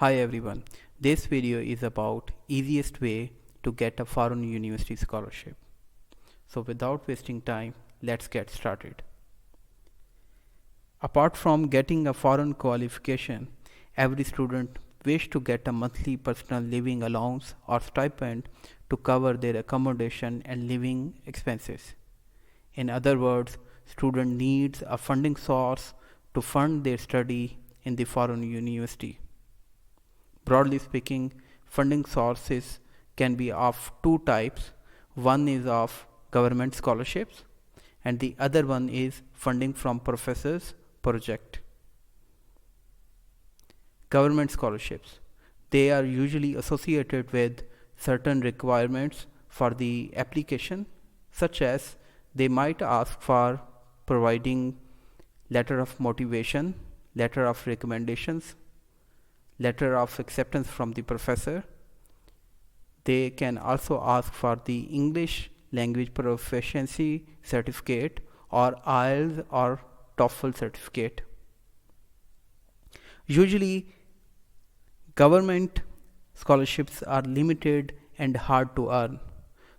Hi everyone, this video is about easiest way to get a foreign university scholarship. So without wasting time, let's get started. Apart from getting a foreign qualification, every student wish to get a monthly personal living allowance or stipend to cover their accommodation and living expenses. In other words, student needs a funding source to fund their study in the foreign university. Broadly speaking, funding sources can be of two types. One is of government scholarships and the other one is funding from professors project. Government scholarships. They are usually associated with certain requirements for the application, such as they might ask for providing letter of motivation, letter of recommendations, letter of acceptance from the professor. They can also ask for the English language proficiency certificate or IELTS or TOEFL certificate. Usually government scholarships are limited and hard to earn.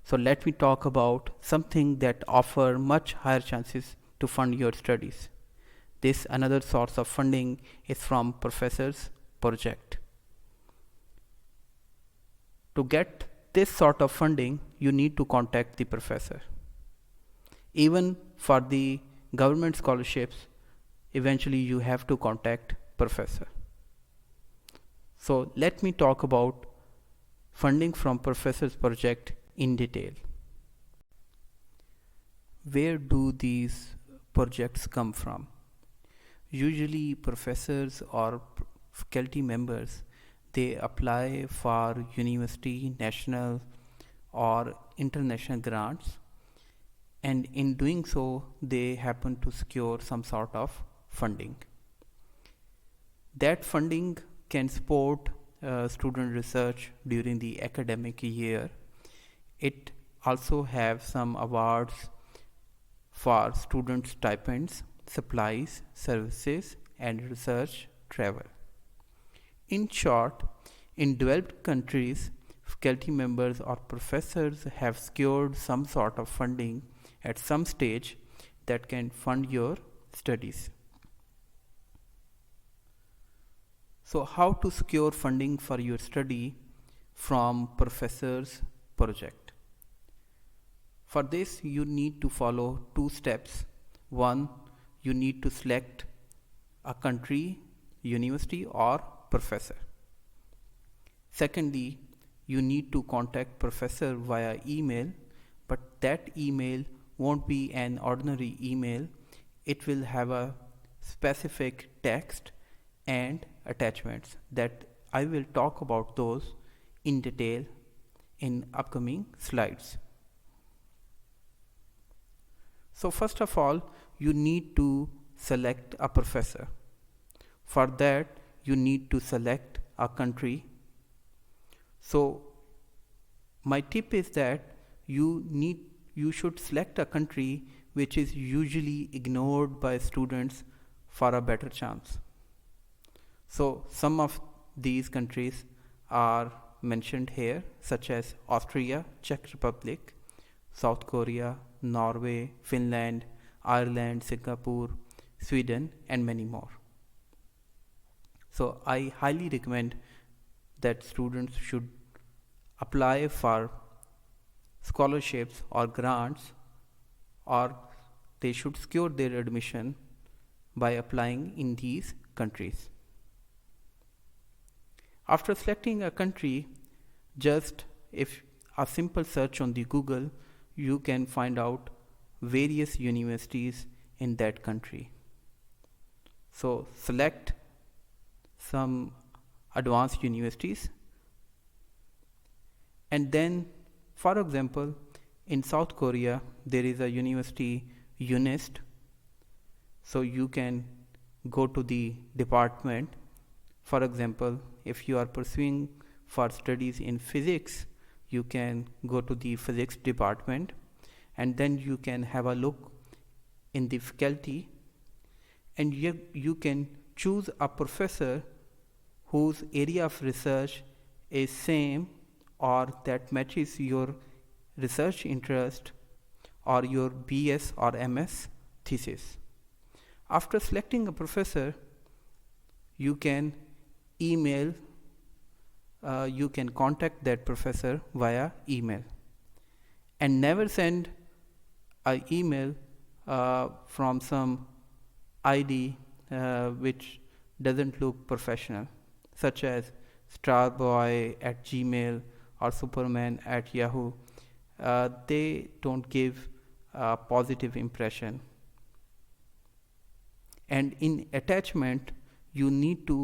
So let me talk about something that offer much higher chances to fund your studies. This another source of funding is from professors project. To get this sort of funding, you need to contact the professor. Even for the government scholarships, eventually you have to contact professor. So let me talk about funding from professors project in detail. Where do these projects come from? Usually professors or faculty members, they apply for university, national or international grants, and in doing so they happen to secure some sort of funding. That funding can support student research during the academic year. It also have some awards for student stipends, supplies, services and research travel. In short, in developed countries, faculty members or professors have secured some sort of funding at some stage that can fund your studies. So how to secure funding for your study from professors project? For this you need to follow two steps. One, you need to select a country, university or professor. Secondly, you need to contact professor via email, but that email won't be an ordinary email. It will have a specific text and attachments that I will talk about those in detail in upcoming slides. So first of all, you need to select a professor. For that, you need to select a country. So my tip is that you should select a country which is usually ignored by students for a better chance. So some of these countries are mentioned here, such as Austria, Czech Republic, South Korea, Norway, Finland, Ireland, Singapore, Sweden and many more. So I highly recommend that students should apply for scholarships or grants, or they should secure their admission by applying in these countries. After selecting a country, just if a simple search on the Google, you can find out various universities in that country. So select some advanced universities, and then for example in South Korea there is a university UNIST. So you can go to the department. For example, if you are pursuing for studies in physics, you can go to the physics department and then you can have a look in the faculty and you can choose a professor whose area of research is same or that matches your research interest or your BS or MS thesis. After selecting a professor, you can email, you can contact that professor via email, and never send an email from some ID which doesn't look professional, such as starboy@gmail or superman@yahoo. They don't give a positive impression. And in attachment, you need to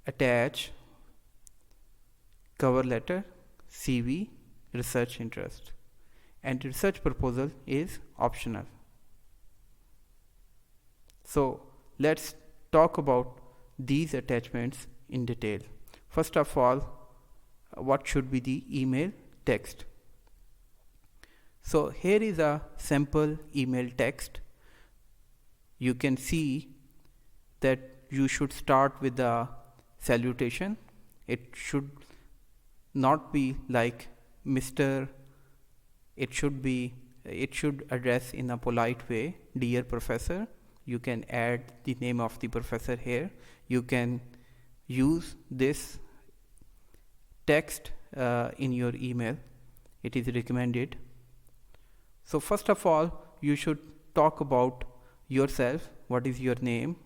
attach cover letter, CV, research interest, and research proposal is optional. So let's talk about these attachments in detail. First of all, what should be the email text? So here is a sample email text. You can see that you should start with the salutation. It should not be like Mr. It should address in a polite way, dear professor. You can add the name of the professor here. You can use this text in your email. It is recommended. So first of all, you should talk about yourself. What is your name?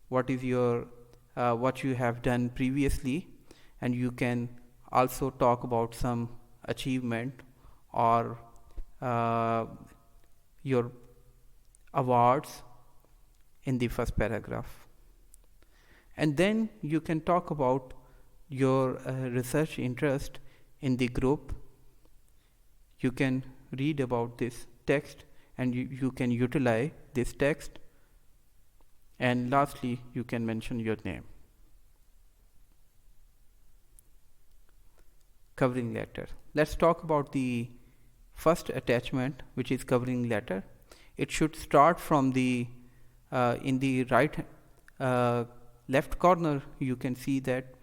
What is your what you have done previously? And you can also talk about some achievement or your awards in the first paragraph. And then you can talk about your research interest in the group. You can read about this text and you can utilize this text. And lastly, you can mention your name. Covering letter. Let's talk about the first attachment, which is covering letter. It should start from the in the right left corner. You can see that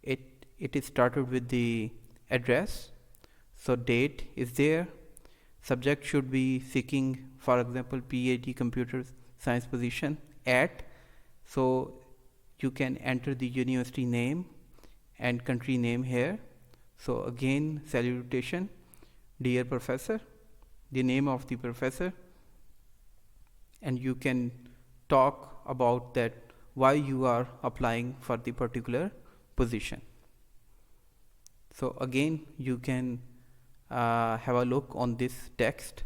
it is started with the address. So date is there. Subject should be seeking, for example, PhD computer science position at. So you can enter the university name and country name here. So again, salutation, dear professor, the name of the professor, and you can talk about that why you are applying for the particular position. So again, you can have a look on this text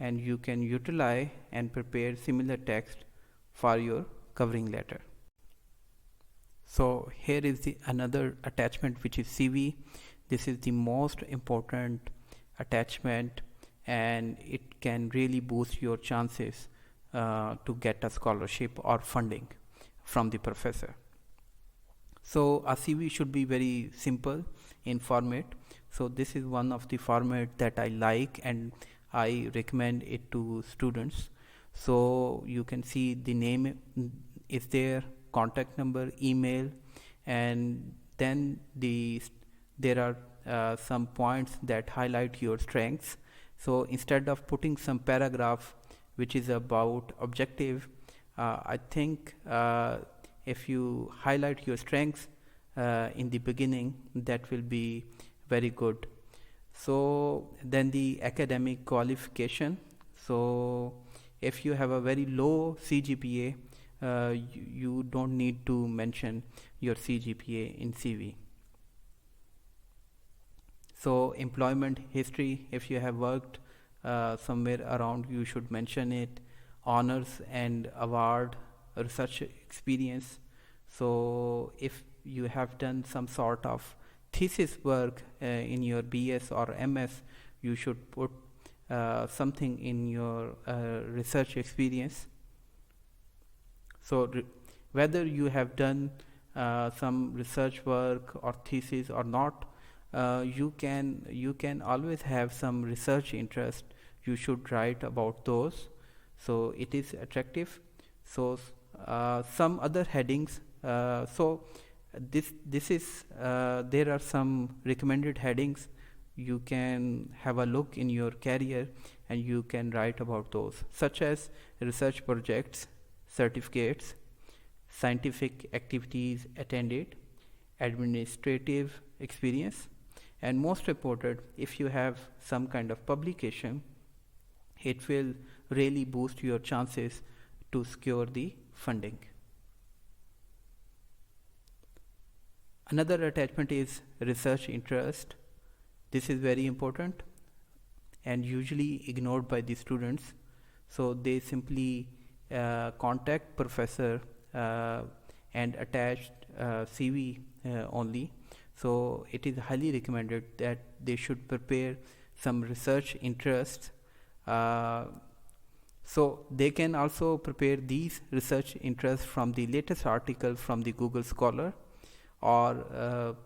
and you can utilize and prepare similar text for your covering letter. So here is the another attachment, which is CV. This is the most important attachment and it can really boost your chances to get a scholarship or funding from the professor. So a CV should be very simple in format. So this is one of the format that I like and I recommend it to students. So you can see the name is there, contact number, email, and then there are some points that highlight your strengths. So instead of putting some paragraph which is about objective, I think if you highlight your strengths in the beginning, that will be very good. So then the academic qualification. So if you have a very low CGPA, you don't need to mention your CGPA in CV. So employment history, if you have worked somewhere around, you should mention it. Honors and award, research experience. So if you have done some sort of thesis work in your BS or MS, you should put something in your research experience. So whether you have done some research work or thesis or not, you can always have some research interest. You should write about those, so it is attractive. So some other headings So this is there are some recommended headings. You can have a look in your career and you can write about those, such as research projects, certificates, scientific activities attended, administrative experience, and most important, if you have some kind of publication, it will really boost your chances to secure the funding. Another attachment is research interest. This is very important and usually ignored by the students. So they simply contact professor and attach CV only. So it is highly recommended that they should prepare some research interests. So they can also prepare these research interests from the latest article from the Google Scholar, or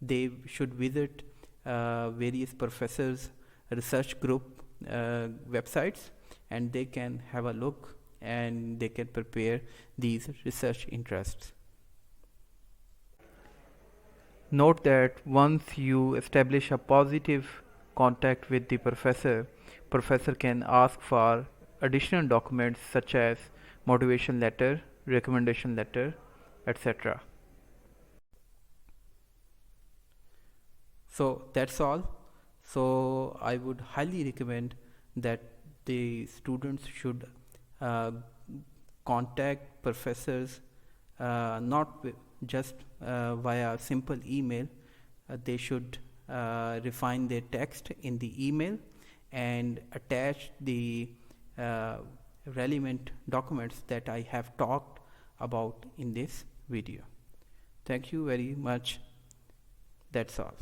they should visit various professors research group websites, and they can have a look and they can prepare these research interests. Note that once you establish a positive contact with the professor can ask for additional documents such as motivation letter, recommendation letter, etc. So that's all. So I would highly recommend that the students should contact professors not just via simple email. They should refine their text in the email and attach the relevant documents that I have talked about in this video. Thank you very much. That's all.